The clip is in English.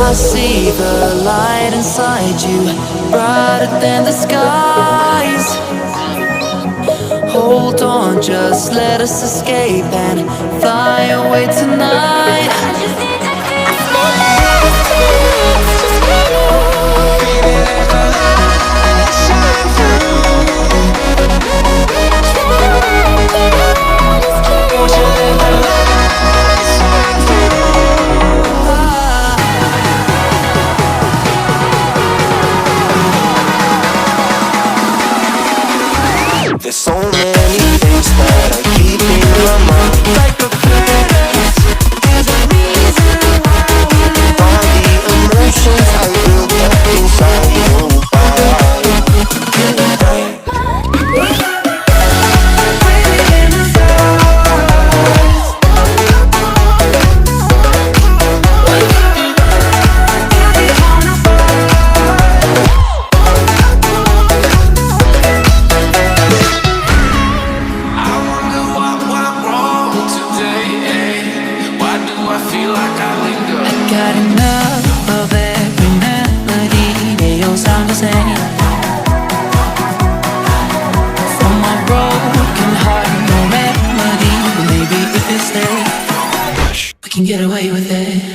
I see the light inside you, brighter than the skies. Hold on, just let us escape and fly away tonight. I just need to feel this, just feel it. Baby, let the light shine through. Won't you let the light shine through? There's so many things that I keep in my mind, like a past. There's a reason why all the emotions I built up inside you. Got enough of every melody, they all sound the same. For my broken heart, no remedy, but maybe if you stay, we can get away with it.